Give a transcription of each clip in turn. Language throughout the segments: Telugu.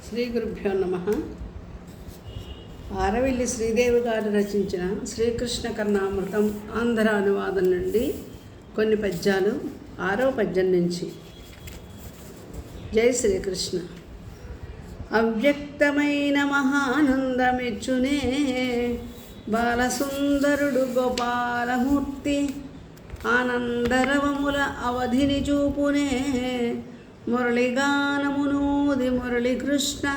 శ్రీ గురుభ్యో నమ. ఆరవిల్లి శ్రీదేవి గారు రచించిన శ్రీకృష్ణ కర్ణామృతం ఆంధ్ర అనువాదం నుండి కొన్ని పద్యాలు. 6వ పద్యం నుంచి. జై శ్రీకృష్ణ. అవ్యక్తమైన మహానందమిచ్చునే బాలసుందరుడు గోపాలమూర్తి, ఆనందరవముల అవధిని చూపునే మురళిగానమునూది మురళీకృష్ణ,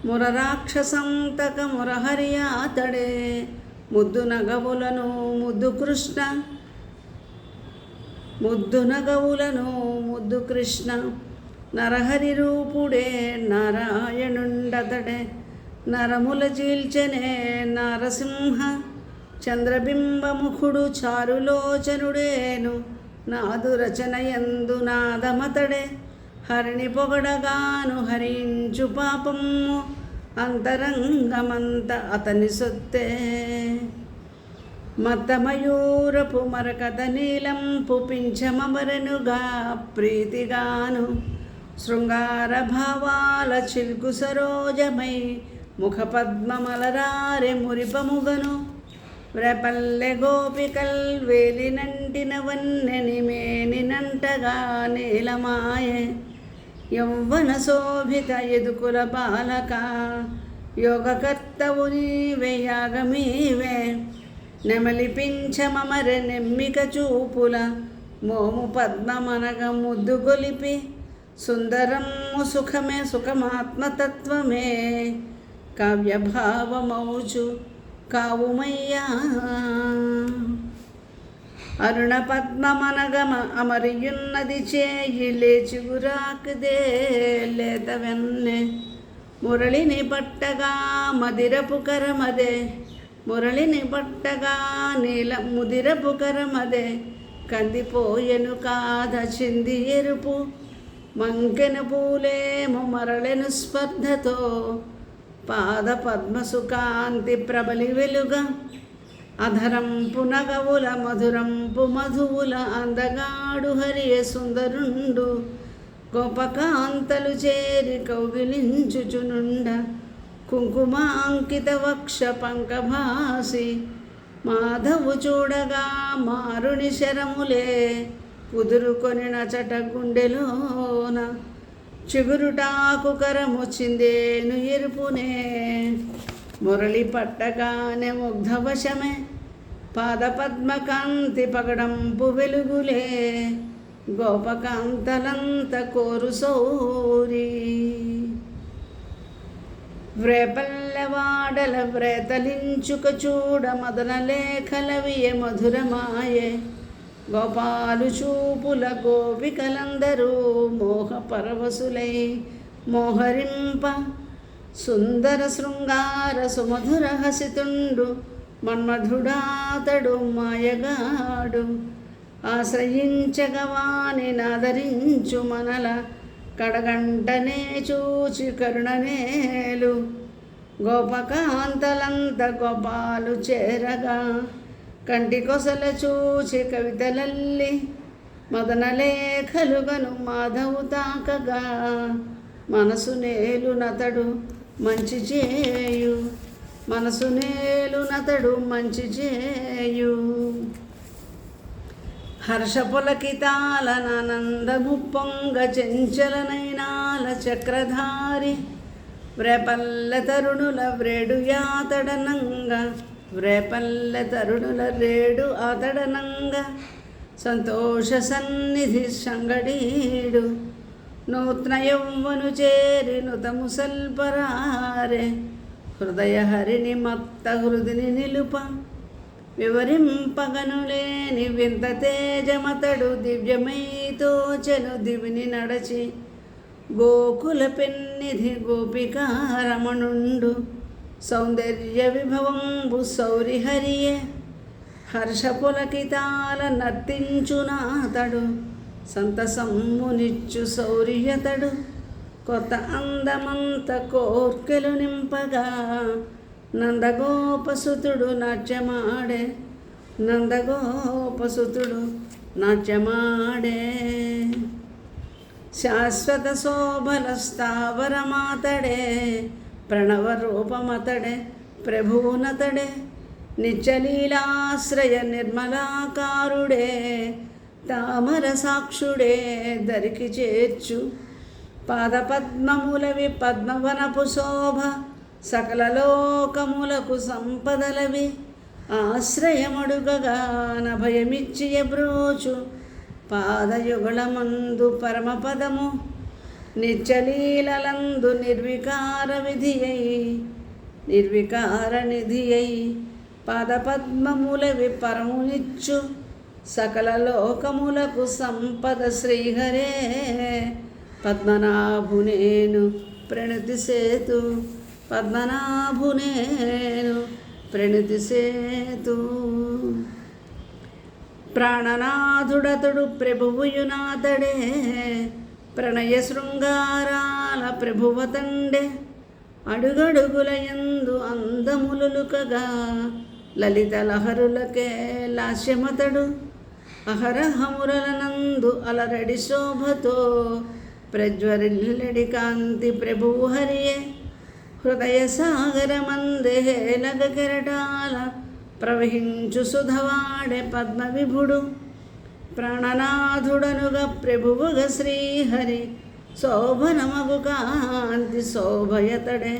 మురరాక్షసంతక మురహరి అతడే ముద్దు నగవులను ముద్దు కృష్ణ, ముద్దు నగవులను ముద్దు కృష్ణ. నరహరి రూపుడే నారాయణుండతడే, నరముల చీల్చెనే నారసింహ, చంద్రబింబముఖుడు చారులోచనుడేను నాదు రచనయందు నాదమతడే. హరిని పొగడగాను హరించు పాపము, అంతరంగమంత అతని సొత్తే. మతమయూరపు మరకత నీలంపు పింఛమమరనుగా ప్రీతిగాను, శృంగార భావాల చిల్కు సరోజమై ముఖపద్మమలరారె మురిపముగను. వ్రపల్లె గోపికల్ వేలినంటిన వన్నెని మేనినంటగా నీలమాయే. యౌవన శోభిత యదుకుల బాలక, యోగకర్తవు నీవే యాగమీవే. నెమలిపించమమర నెమ్మిక చూపుల మోము పద్మమనగ ముద్దు గొలిపి, సుందరము సుఖమే సుఖమాత్మతత్వమే కావ్యభావమౌచు కావుమయ్యా. అరుణ పద్మమనగమ అమరియున్నది చేయి లేచి గురాకుదే లేత వెన్నె. మురళిని పట్టగా మదిరపు కరమదే, మురళిని పట్టగా నీల ముదిరపు కరమదే. కందిపోయెను కాద చింది ఎరుపు, మంకెన పూలేము మరళెను స్పర్ధతో. పాద పద్మసుకాంతి ప్రబలి వెలుగా, అధరంపు నగవుల మధురంపు మధువుల అందగాడు హరియ సుందరుండు. గోపకాంతలు చేరి కౌగిలించుచునుండ, కుంకుమాంకిత వక్ష పంకభాసి. మాధవు చూడగా మారుని శరములే కుదురుకొని నచట గుండెలోన. చిగురుటాకు కరము చిందేను ఎరుపునే, మురళి పట్టగానే ముగ్ధవశమే. పాదపద్మకాంతి పగడంపు వెలుగులే, గోపకాంతలంత కోరు సౌరి. వ్రేపల్లెవాడల వ్రేతలించుక చూడ మదన లేఖలవియ మధురమాయే. గోపాలు చూపుల గోపికలందరూ మోహ పరవశులై మోహరింప. సుందర శృంగార సుమధుర హసితుండు మన్మధుడాతడు మాయగాడు. ఆశ్రయించగవాని నాదరించు మనల, కడగంటనే చూచి కరుణనేలు. గోపకాంతలంత గోపాలు చేరగా, కంటి కొసల చూచి కవితలల్లి. మదనలేఖలుగను మాధవు తాకగా, మనసు నేలునతడు మంచి చేయు, మనసు నేలునతడు మంచి చేయు. హర్షపులకితాల నానందము పొంగ చెంచలనైనాల చక్రధారి. వ్రేపల్లె తరుణుల వ్రేడు యాతడనంగ, వ్రేపల్లె తరుణుల రేడు ఆతడనంగ. సంతోష సన్నిధి సంగడీడు, నూత్న యౌవను చేరి నుతము సల్పరారే. హృదయ హరిని మత్త హృదిని నిలుప, వివరింపగను లేని వింత తేజమతడు. దివ్యమై తోచెను దివిని నడచి, గోకుల పెన్నిధి గోపికారమణుండు. సౌందర్య విభవంబు సౌరిహరియే, హర్షపులకితాల నర్తించునాతడు. సంతసమ్మునిచ్చు సౌర్యతడు, కొత్త అందమంత కోర్కెలు నింపగా. నందగోపసుతుడు నాట్యమాడే, నందగోపసుతుడు నాట్యమాడే. శాశ్వత శోభల స్థావరమాతడే, ప్రణవ రూపమతడే, ప్రభువునతడే, నిత్యలీలాశ్రయ నిర్మలాకారుడే, తామర సాక్షుడే దరికి చేర్చు. పాదపద్మములవి పద్మవనపు శోభ, సకల లోకములకు సంపదలవి, ఆశ్రయమడుగగా నభయమిచ్చి ఎబ్రోచు. పాదయుగళమందు పరమపదము, నిత్యలీలలందు నిర్వికార విధియై, నిర్వికార నిధియై, పాదపద్మములవి పరమునిచ్చు. సకల లోకములకు సంపద శ్రీహరే, పద్మనాభునేను ప్రణతి సేతు, పద్మనాభునేను ప్రణతి సేతు. ప్రాణనాథుడతుడు ప్రభువుయునాథడే, ప్రణయ శృంగారాల ప్రభువతండే, అడుగడుగులయందు అందములుకగా లలిత లహరులకే లాస్యమతడు. అహరహమురలనందు అలరడి శోభతో ప్రజ్వరిల్లడి కాంతి ప్రభువు హరియే. హృదయ సాగరమందే లగ కెరటాల ప్రవహించు సుధవాడే పద్మ విభుడు. ప్రాణనాథుడనుగా ప్రభువుగా శ్రీహరి, శోభనమగు కాంతి శోభయతడే.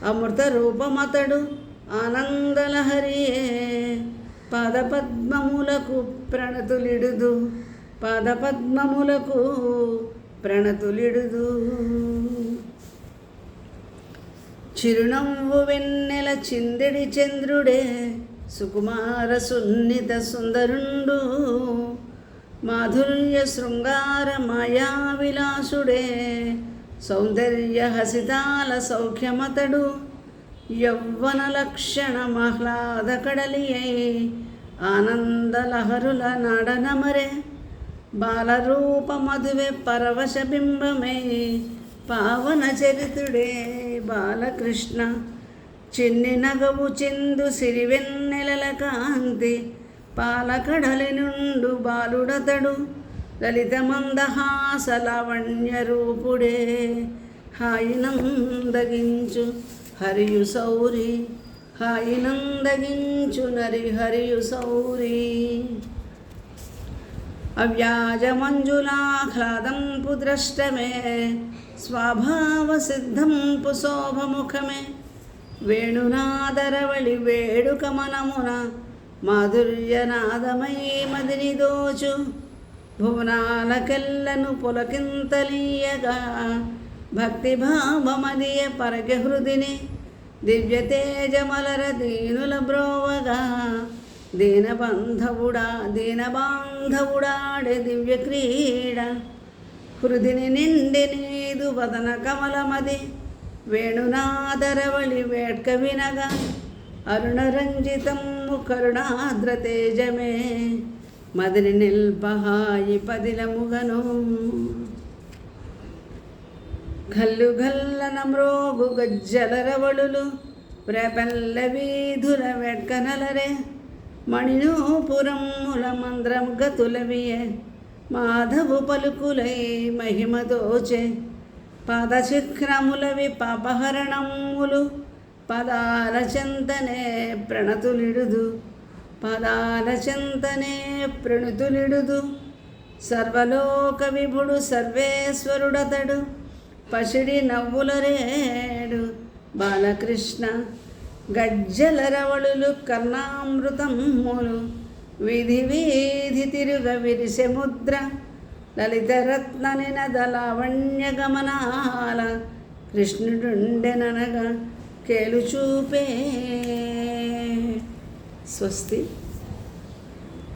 అమృత రూపమతడు ఆనందలహరియే, పాదపద్మములకు ప్రణతులిడుదు, పాదపద్మములకు ప్రణతులిడుదు. చిరునవ్వు వెన్నెల చిందెడి చంద్రుడే, సుకుమార సున్నిత సుందరుండు, మాధుర్య శృంగార మాయా విలాసుడే, సౌందర్య హసితాల సౌఖ్యమతడు. యౌవన లక్షణ ఆహ్లాద కడలియై, ఆనందలహరుల నాడనమరే. బాలరూప మధువే పరవశ బింబమై, పావన చరితుడే బాలకృష్ణ. చిన్ని నగవు చిందు సిరివెన్నెలల కాంతి, పాలకడలి నుండు బాలుడతడు. లలిత మందహాస లావణ్య రూపుడే, హాయినందగించు హరియు సౌరి, హాయినందగించు నరి హరియు సౌరి. అవ్యాజమంజులాహ్లాదంపు ద్రష్టమే, స్వభావసిద్ధంపు శోభముఖమే. వేణునాదరవళి వేడుక మనమున, మాధుర్యనాదమై మదిని దోచు. భువనాలకెల్లను పులకింతలీయగా, భక్తిభావమదియ పరగ హృదిని. దివ్య తేజమలర దీనుల బ్రోవగా, దీనబాంధవుడాడే దివ్య క్రీడ. హృదిని నిండి నీదు వదన కమలమది, వేణునాదరవళి వేడ్క వినగా. అరుణరంజితము కరుణాద్ర తేజమే, మదిని నిల్పహాయి పదిలముగను. గల్లు గల్లన మ్రోగు గజ్జలరవళులు, వ్రేపల్ల వీధుల వెడ్కనలరే. మణినూపురముల మంద్రం గతులవియే, మాధవు పలుకులై మహిమదోచే. పాదశిఖరములవి పాపహరణములు, పదాల చెంతనే ప్రణతులిడుదు, పదాల చెంతనే ప్రణుతులిడుదు. సర్వలోక విభుడు సర్వేశ్వరుడతడు, పసిడి నవ్వుల రేడు బాలకృష్ణ. గజ్జలరవళులు కర్ణామృతములు, వీధి వీధి తిరుగ విరిసె ముద్ర. లలితరత్న నినద లావణ్య గమనాల, కృష్ణుడుండెననగా కేలు చూపే. స్వస్తి.